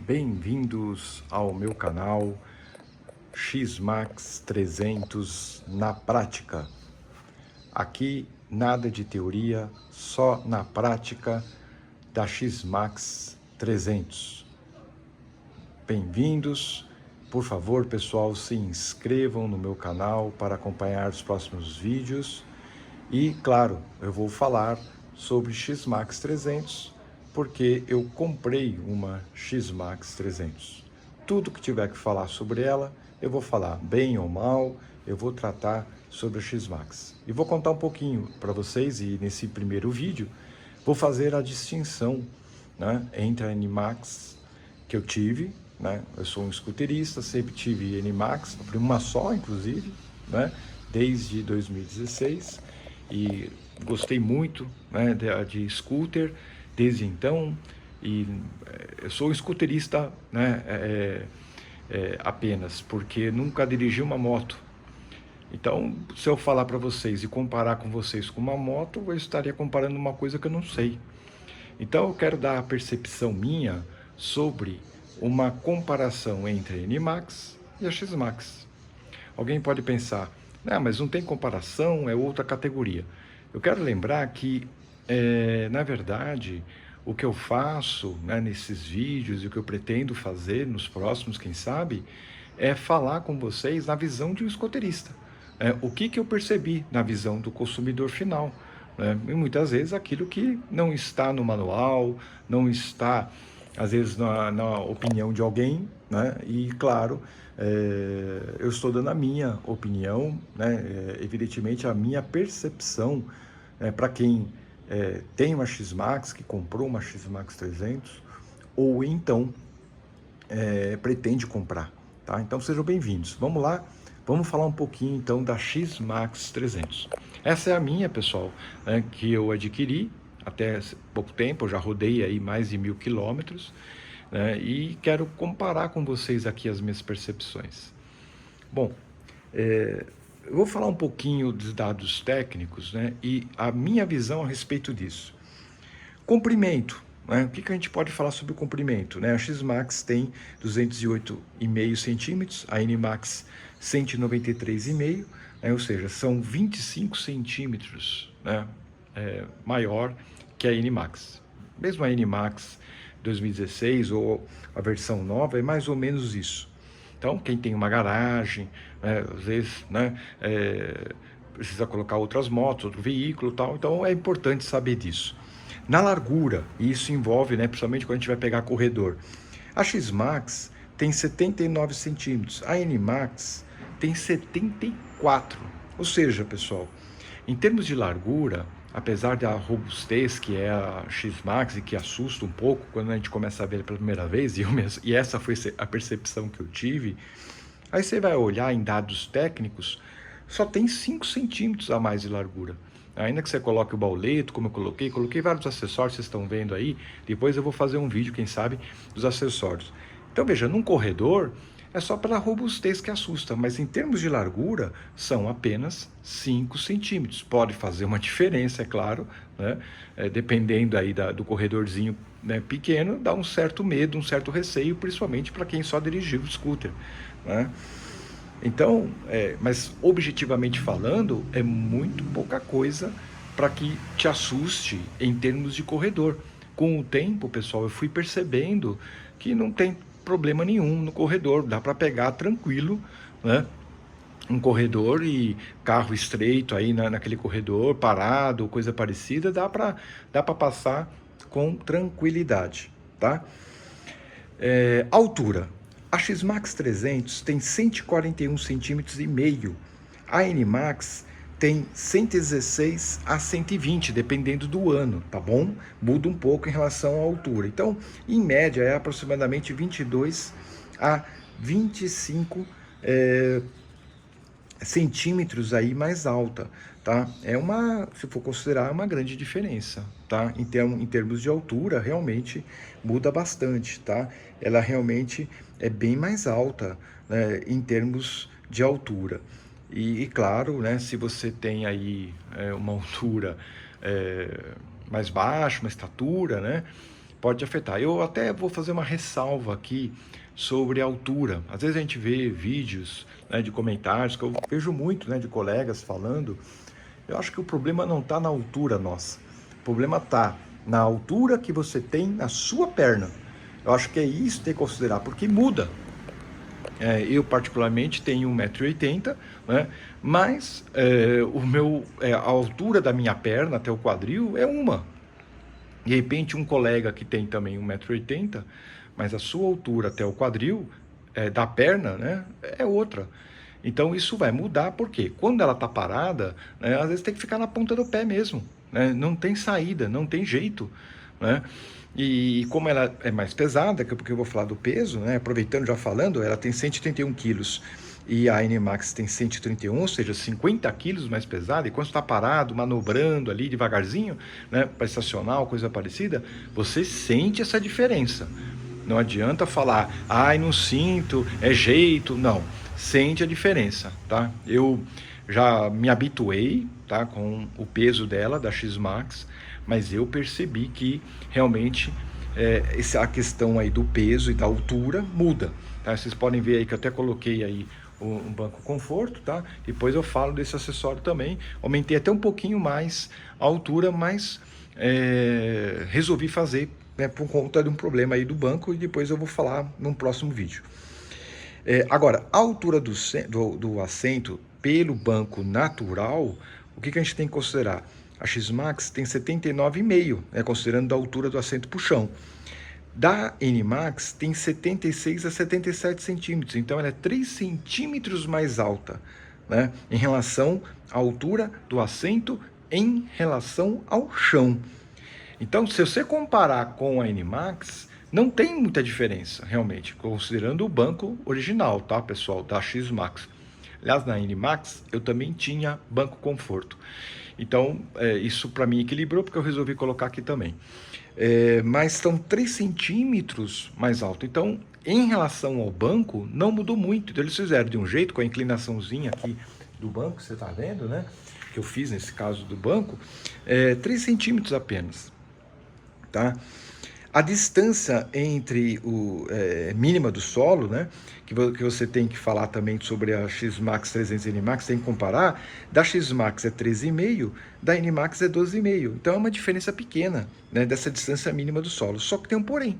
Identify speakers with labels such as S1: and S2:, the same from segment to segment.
S1: Bem-vindos ao meu canal X-Max 300 na prática. Aqui nada de teoria, só na prática da X-Max 300. Bem-vindos. Por favor, pessoal, se inscrevam no meu canal para acompanhar os próximos vídeos. E, claro, eu vou falar sobre X-Max 300, porque eu comprei uma X-Max 300. Tudo que tiver que falar sobre ela, eu vou falar bem ou mal, eu vou tratar sobre a X-Max. E vou contar um pouquinho para vocês, e nesse primeiro vídeo, vou fazer a distinção, né, entre a NMAX que eu tive, né, eu sou um scooterista, sempre tive NMAX, uma só inclusive, né, desde 2016, e gostei muito, né, de scooter desde então, e eu sou um scooterista, né, apenas, porque nunca dirigi uma moto. Então, se eu falar para vocês e comparar com vocês com uma moto, eu estaria comparando uma coisa que eu não sei. Então, eu quero dar a percepção minha sobre uma comparação entre a NMAX e a X-Max. Alguém pode pensar, mas não tem comparação, é outra categoria. Eu quero lembrar que, na verdade, o que eu faço, né, nesses vídeos e o que eu pretendo fazer nos próximos, quem sabe, é falar com vocês na visão de um escoteirista. O que eu percebi na visão do consumidor final. Né? E muitas vezes aquilo que não está no manual, não está, às vezes, na opinião de alguém, né? E, claro, eu estou dando a minha opinião, né? Evidentemente, a minha percepção, para quem tem uma X-Max, que comprou uma X-Max 300, ou então pretende comprar. Tá? Então, sejam bem-vindos. Vamos lá, vamos falar um pouquinho, então, da X-Max 300. Essa é a minha, pessoal, né, que eu adquiri até pouco tempo, eu já rodei aí mais de 1000 quilômetros, né, e quero comparar com vocês aqui as minhas percepções. Bom, eu vou falar um pouquinho dos dados técnicos, né, e a minha visão a respeito disso. Comprimento, né? O que a gente pode falar sobre o comprimento? Né? A X-Max tem 208,5 centímetros, a NMAX 193,5, né? Ou seja, são 25 centímetros, né? Maior que a NMAX. Mesmo a NMAX 2016 ou a versão nova é mais ou menos isso. Então, quem tem uma garagem, né, às vezes, né, precisa colocar outras motos, outro veículo e tal, então é importante saber disso. Na largura, e isso envolve, né, principalmente quando a gente vai pegar corredor, a X-Max tem 79 centímetros, a N-Max tem 74. Ou seja, pessoal, em termos de largura, apesar da robustez que é a X-Max e que assusta um pouco quando a gente começa a ver pela primeira vez, e essa foi a percepção que eu tive, aí você vai olhar em dados técnicos, só tem 5 centímetros a mais de largura. Ainda que você coloque o bauleto, como eu coloquei vários acessórios, vocês estão vendo aí, depois eu vou fazer um vídeo, quem sabe, dos acessórios. Então veja, num corredor, é só pela robustez que assusta, mas em termos de largura, são apenas 5 centímetros. Pode fazer uma diferença, é claro, né? Dependendo aí do corredorzinho, né, pequeno, dá um certo medo, um certo receio, principalmente para quem só dirigiu o scooter, né? Então, mas objetivamente falando, é muito pouca coisa para que te assuste em termos de corredor. Com o tempo, pessoal, eu fui percebendo que não tem problema nenhum no corredor, dá para pegar tranquilo, né? Um corredor e carro estreito aí naquele corredor, parado, coisa parecida, dá para passar com tranquilidade, tá? Altura. A X-Max 300 tem 141 centímetros e meio. A N-Max tem 116 a 120, dependendo do ano, tá bom? Muda um pouco em relação à altura. Então, em média, é aproximadamente 22 a 25 centímetros aí mais alta, tá? Se for considerar, uma grande diferença, tá? Em termos de altura, realmente muda bastante, tá? Ela realmente é bem mais alta, né, em termos de altura. E claro, né, se você tem aí uma altura mais baixa, uma estatura, né? pode afetar. Eu até vou fazer uma ressalva aqui sobre a altura. Às vezes a gente vê vídeos, né, de comentários, que eu vejo muito, né, de colegas falando. Eu acho que o problema não está na altura nossa. O problema está na altura que você tem na sua perna. Eu acho que é isso que tem que considerar, porque muda. Eu particularmente tenho 1,80 m, né? Mas a altura da minha perna até o quadril é uma. De repente um colega que tem também 1,80 m, mas a sua altura até o quadril da perna, né, é outra. Então isso vai mudar, porque quando ela está parada, né, às vezes tem que ficar na ponta do pé mesmo, né? Não tem saída, não tem jeito, né? E como ela é mais pesada, porque eu vou falar do peso, né? Aproveitando já falando, ela tem 131 quilos e a NMAX tem 131, ou seja, 50 quilos mais pesada, e quando está parado, manobrando ali devagarzinho, né, para estacionar ou coisa parecida, você sente essa diferença. Não adianta falar, ai, não sinto, é jeito, não. Sente a diferença, tá? Eu já me habituei, tá, com o peso dela, da X-Max, mas eu percebi que realmente a questão aí do peso e da altura muda, tá? Vocês podem ver aí que eu até coloquei aí um banco conforto, tá? Depois eu falo desse acessório também. Aumentei até um pouquinho mais a altura, mas resolvi fazer, né, por conta de um problema aí do banco, e depois eu vou falar num próximo vídeo. Agora, a altura do assento pelo banco natural, o que a gente tem que considerar? A X-Max tem 79,5, né, considerando a altura do assento para o chão. Da N-Max tem 76 a 77 centímetros, então ela é 3 centímetros mais alta, né, em relação à altura do assento em relação ao chão. Então, se você comparar com a N-Max, não tem muita diferença, realmente, considerando o banco original, tá, pessoal, da X-Max. Aliás, na N-Max, eu também tinha banco conforto. Então, isso para mim equilibrou, porque eu resolvi colocar aqui também. Mas estão 3 centímetros mais alto. Então, em relação ao banco, não mudou muito. Então, eles fizeram de um jeito, com a inclinaçãozinha aqui do banco, você está vendo, né? Que eu fiz nesse caso do banco, 3 centímetros apenas, tá? A distância entre mínima do solo, né, que você tem que falar também sobre a X-Max 300 NMAX, tem que comparar, da X-Max é 13,5, da NMAX é 12,5. Então é uma diferença pequena, né, dessa distância mínima do solo. Só que tem um porém.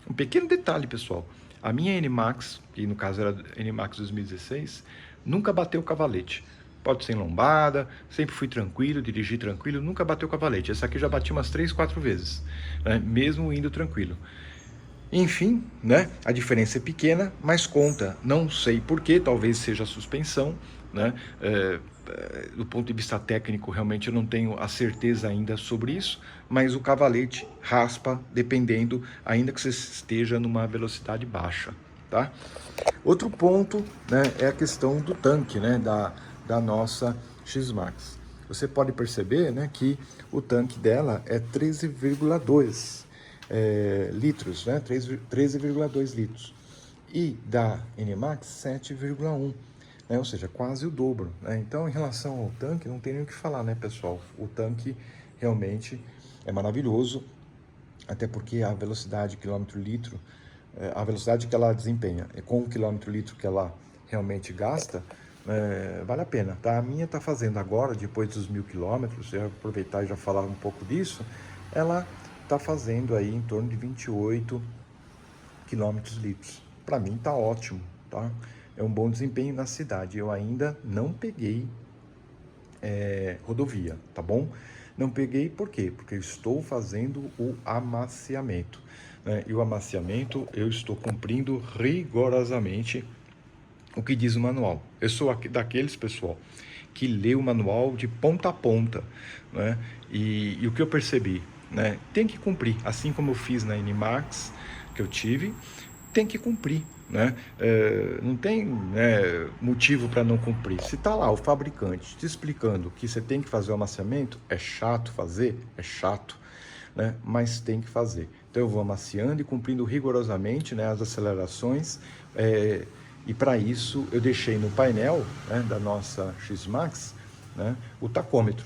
S1: Um pequeno detalhe, pessoal. A minha NMAX, que no caso era NMAX 2016, nunca bateu o cavalete. Pode ser em lombada, sempre fui tranquilo, dirigi tranquilo, nunca bateu o cavalete. Essa aqui já bati umas 3, 4 vezes, né? Mesmo indo tranquilo. Enfim, né? A diferença é pequena, mas conta. Não sei porquê, talvez seja a suspensão, né? Do ponto de vista técnico, realmente eu não tenho a certeza ainda sobre isso, mas o cavalete raspa, dependendo, ainda que você esteja numa velocidade baixa, tá? Outro ponto, né, é a questão do tanque, né, da nossa X-Max. Você pode perceber, né, que o tanque dela é 13,2 litros, né, 13,2 litros. E da NMAX, 7,1, né, ou seja, quase o dobro, né? Então, em relação ao tanque, não tem nem o que falar, né, pessoal? O tanque realmente é maravilhoso, até porque a velocidade quilômetro-litro, a velocidade que ela desempenha, com o quilômetro-litro que ela realmente gasta, vale a pena, tá? A minha tá fazendo agora, depois dos 1.000 quilômetros, eu vou aproveitar e já falar um pouco disso, ela tá fazendo aí em torno de 28 quilômetros-litros. Para mim tá ótimo, tá? É um bom desempenho na cidade. Eu ainda não peguei rodovia, tá bom? Não peguei por quê? Porque eu estou fazendo o amaciamento, né? E o amaciamento eu estou cumprindo rigorosamente o que diz o manual. Eu sou daqueles, pessoal, que lê o manual de ponta a ponta, né? E o que eu percebi, né? Tem que cumprir, assim como eu fiz na NMAX, que eu tive, tem que cumprir, né? Não tem, né, motivo para não cumprir. Se está lá o fabricante te explicando que você tem que fazer o amaciamento, é chato fazer? É chato, né? Mas tem que fazer. Então eu vou amaciando e cumprindo rigorosamente, né, as acelerações, e para isso eu deixei no painel, né, da nossa X-Max, né, o tacômetro.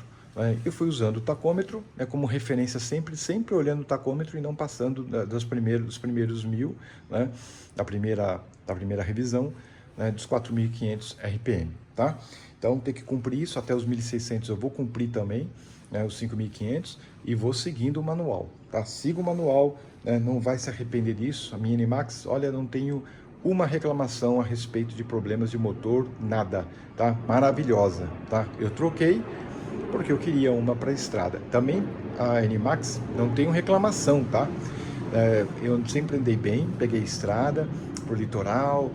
S1: Eu fui usando o tacômetro como referência sempre olhando o tacômetro e não passando dos primeiros 1000, né, da primeira revisão, né, dos 4.500 RPM, tá? Então tem que cumprir isso, até os 1.600 eu vou cumprir também, né, os 5.500, e vou seguindo o manual, tá? Siga o manual, né, não vai se arrepender disso. A minha NMAX, olha, não tenho uma reclamação a respeito de problemas de motor, nada, tá? Maravilhosa, tá? Eu troquei porque eu queria uma para estrada. Também a NMAX não tenho reclamação, tá? Eu sempre andei bem, peguei estrada por litoral,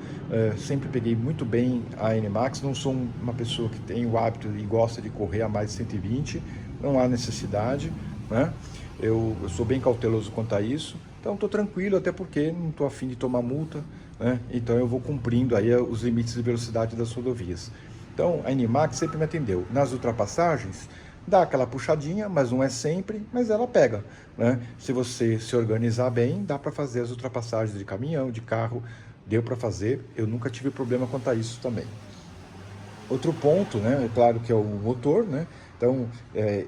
S1: sempre peguei muito bem a NMAX. Não sou uma pessoa que tem o hábito e gosta de correr a mais de 120, não há necessidade, né? Eu sou bem cauteloso quanto a isso, então estou tranquilo, até porque não estou afim de tomar multa, né? Então eu vou cumprindo aí os limites de velocidade das rodovias. Então a NMAX sempre me atendeu. Nas ultrapassagens, dá aquela puxadinha, mas não é sempre, mas ela pega, né? Se você se organizar bem, dá para fazer as ultrapassagens de caminhão, de carro, deu para fazer. Eu nunca tive problema quanto a isso também. Outro ponto, né, é claro que é o motor, né? Então,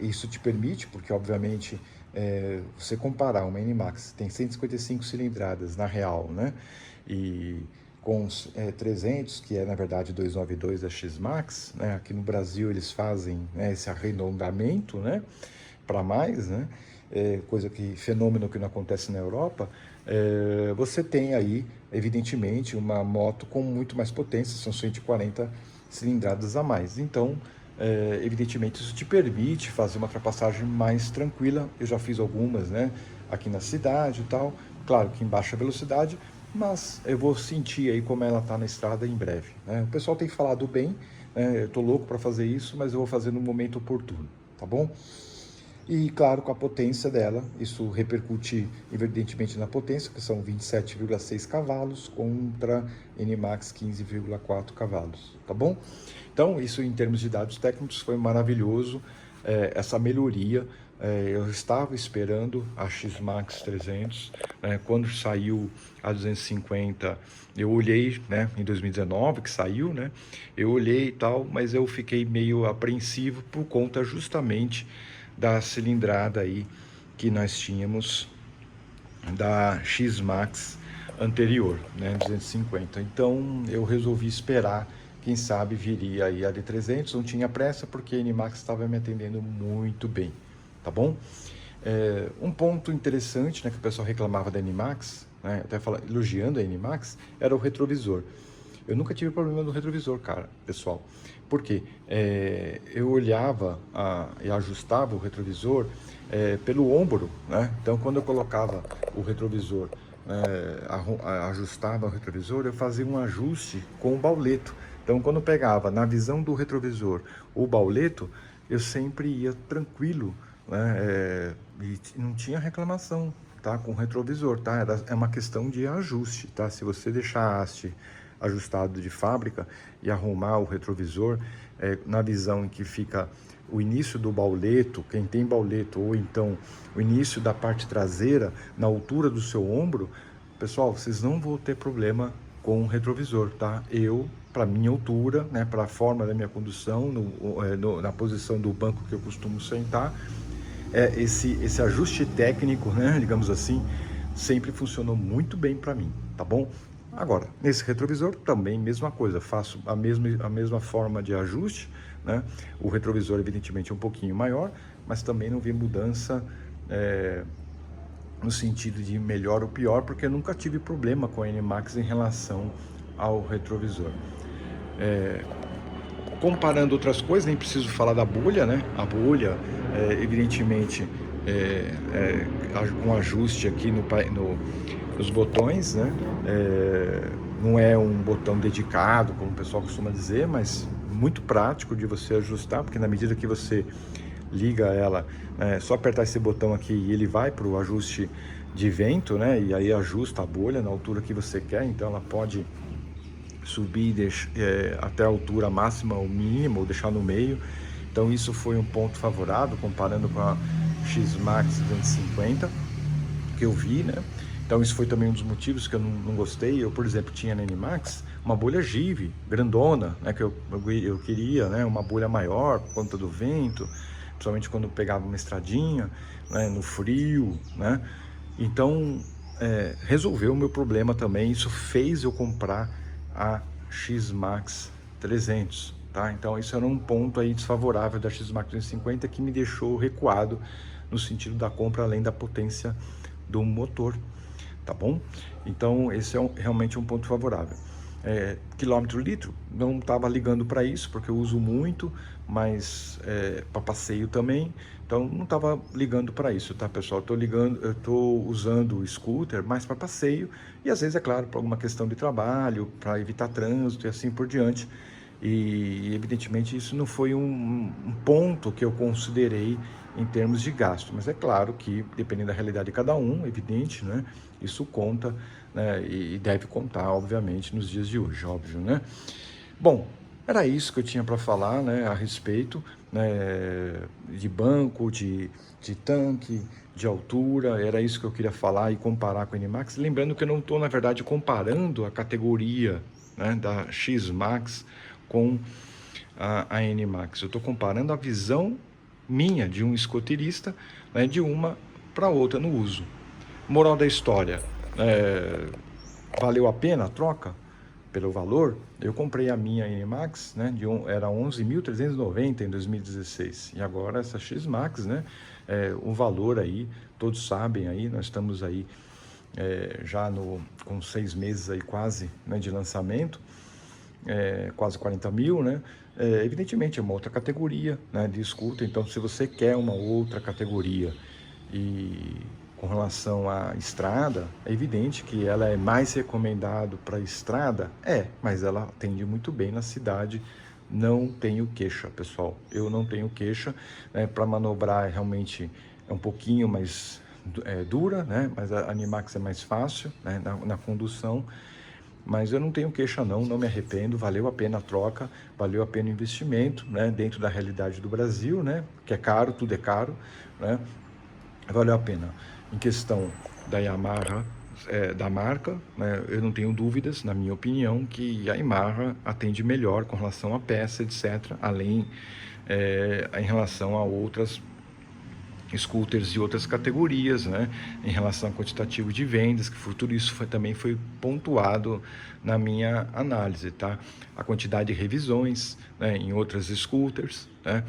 S1: isso te permite, porque obviamente você comparar uma NMAX, tem 155 cilindradas na real, né? E com os 300, que é na verdade 292 da X-Max, né? Aqui no Brasil eles fazem, né, esse arredondamento, né, para mais, né? Fenômeno que não acontece na Europa. Você tem aí, evidentemente, uma moto com muito mais potência, são 140 cilindradas a mais. Então, evidentemente, isso te permite fazer uma ultrapassagem mais tranquila. Eu já fiz algumas, né, aqui na cidade e tal, claro que em baixa velocidade, mas eu vou sentir aí como ela está na estrada em breve, né? O pessoal tem falado bem, né? Eu tô louco para fazer isso, mas eu vou fazer no momento oportuno, tá bom? E claro, com a potência dela, isso repercute evidentemente na potência, que são 27,6 cavalos contra NMAX 15,4 cavalos, tá bom? Então, isso em termos de dados técnicos foi maravilhoso, essa melhoria. Eu estava esperando a X-Max 300, quando saiu a 250, eu olhei, né, em 2019 que saiu, né, eu olhei e tal, mas eu fiquei meio apreensivo por conta justamente da cilindrada aí que nós tínhamos da X-Max anterior, né, 250. Então eu resolvi esperar, quem sabe viria aí a D300, não tinha pressa porque a NMAX estava me atendendo muito bem, tá bom? Um ponto interessante, né, que o pessoal reclamava da NMAX, né, até elogiando a NMAX, era o retrovisor. Eu nunca tive problema no retrovisor, cara, pessoal. Por quê? Eu olhava e ajustava o retrovisor pelo ombro, né? Então, quando eu colocava o retrovisor, ajustava o retrovisor, eu fazia um ajuste com o bauleto. Então, quando eu pegava na visão do retrovisor o bauleto, eu sempre ia tranquilo, né? E não tinha reclamação, tá? Com o retrovisor, tá? É uma questão de ajuste, tá? Se você deixar a haste ajustado de fábrica e arrumar o retrovisor na visão em que fica o início do bauleto, quem tem bauleto, ou então o início da parte traseira na altura do seu ombro, pessoal, vocês não vão ter problema com o retrovisor, tá? Para minha altura, né, para a forma da minha condução, na posição do banco que eu costumo sentar, esse ajuste técnico, né, digamos assim, sempre funcionou muito bem para mim, tá bom? Agora, nesse retrovisor também mesma coisa, faço a mesma forma de ajuste, né? O retrovisor evidentemente é um pouquinho maior, mas também não vi mudança no sentido de melhor ou pior, porque eu nunca tive problema com a NMAX em relação ao retrovisor. Comparando outras coisas, nem preciso falar da bolha, né? A bolha, evidentemente, com ajuste aqui nos botões, né? Não é um botão dedicado, como o pessoal costuma dizer, mas muito prático de você ajustar, porque na medida que você liga ela, só apertar esse botão aqui e ele vai para o ajuste de vento, né? E aí ajusta a bolha na altura que você quer, então ela pode subir até a altura máxima ou mínima, ou deixar no meio. Então isso foi um ponto favorável, comparando com a X-Max 250 que eu vi, né? Então isso foi também um dos motivos que eu não gostei. Eu, por exemplo, tinha na NMAX uma bolha Give, grandona, né? Que eu queria, né? Uma bolha maior por conta do vento, principalmente quando pegava uma estradinha, né, no frio, né? Então, resolveu o meu problema também. Isso fez eu comprar a X-Max 300, tá? Então, isso era um ponto aí desfavorável da X-Max 250 que me deixou recuado no sentido da compra, além da potência do motor, tá bom? Então, esse é realmente um ponto favorável. Quilômetro litro, não estava ligando para isso, porque eu uso muito, mas para passeio também, então não estava ligando para isso, tá, pessoal? Eu estou usando o scooter mais para passeio e às vezes, é claro, para alguma questão de trabalho, para evitar trânsito e assim por diante. E evidentemente isso não foi um ponto que eu considerei em termos de gasto, mas é claro que dependendo da realidade de cada um, evidente, né? Isso conta, né? E deve contar, obviamente, nos dias de hoje, óbvio, né? Bom, era isso que eu tinha para falar, né, a respeito, né, de banco, de tanque, de altura, era isso que eu queria falar e comparar com a NMAX. Lembrando que eu não estou, na verdade, comparando a categoria, né, da X-Max com a NMAX. Eu estou comparando a visão minha de um escoteirista, né, de uma para outra no uso. Moral da história, valeu a pena a troca? Pelo valor, eu comprei a minha NMAX, né, era 11.390 em 2016, e agora essa X-Max, né, o valor aí, todos sabem aí, nós estamos aí já com 6 meses aí quase, né, de lançamento, quase 40 mil, né, evidentemente é uma outra categoria, né, de scooter, então se você quer uma outra categoria e com relação à estrada, é evidente que ela é mais recomendado para estrada, mas ela atende muito bem na cidade. Não tenho queixa, pessoal. Eu não tenho queixa, né? Para manobrar realmente é um pouquinho mais dura, né? Mas a Animax é mais fácil, né? Na condução. Mas eu não tenho queixa não me arrependo, valeu a pena a troca, valeu a pena o investimento, né? Dentro da realidade do Brasil, né? Que é caro, tudo é caro, né? Valeu a pena. Em questão da Yamaha, da marca, né, eu não tenho dúvidas, na minha opinião, que a Yamaha atende melhor com relação à peça, etc., além em relação a outras scooters de outras categorias, né, em relação ao quantitativo de vendas, que tudo isso também foi pontuado na minha análise, tá? A quantidade de revisões, né, em outras scooters, né,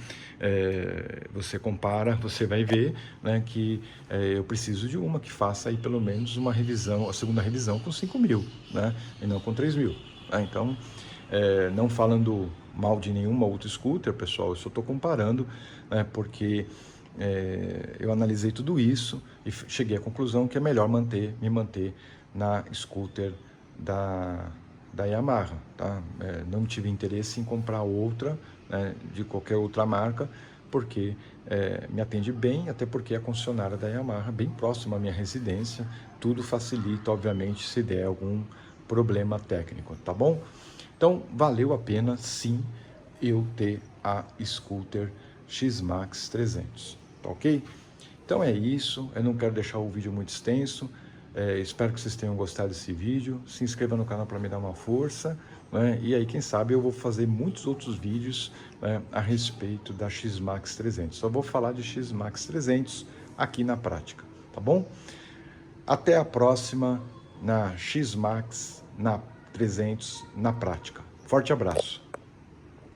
S1: você compara, você vai ver, né, que eu preciso de uma que faça aí pelo menos uma revisão, a segunda revisão com 5.000, né, e não com 3.000. Né? Então, não falando mal de nenhuma outra scooter, pessoal, eu só estou comparando, né, porque eu analisei tudo isso e cheguei à conclusão que é melhor me manter na scooter da Yamaha, tá? Não tive interesse em comprar outra, né, de qualquer outra marca, porque me atende bem, até porque a concessionária da Yamaha, bem próxima à minha residência, tudo facilita, obviamente, se der algum problema técnico, tá bom? Então, valeu a pena, sim, eu ter a scooter X-Max 300, tá ok? Então é isso, eu não quero deixar o vídeo muito extenso, espero que vocês tenham gostado desse vídeo, se inscreva no canal para me dar uma força, né? E aí quem sabe eu vou fazer muitos outros vídeos, né, a respeito da X-Max 300, só vou falar de X-Max 300 aqui na prática, tá bom? Até a próxima na X-Max, na 300, na prática. Forte abraço!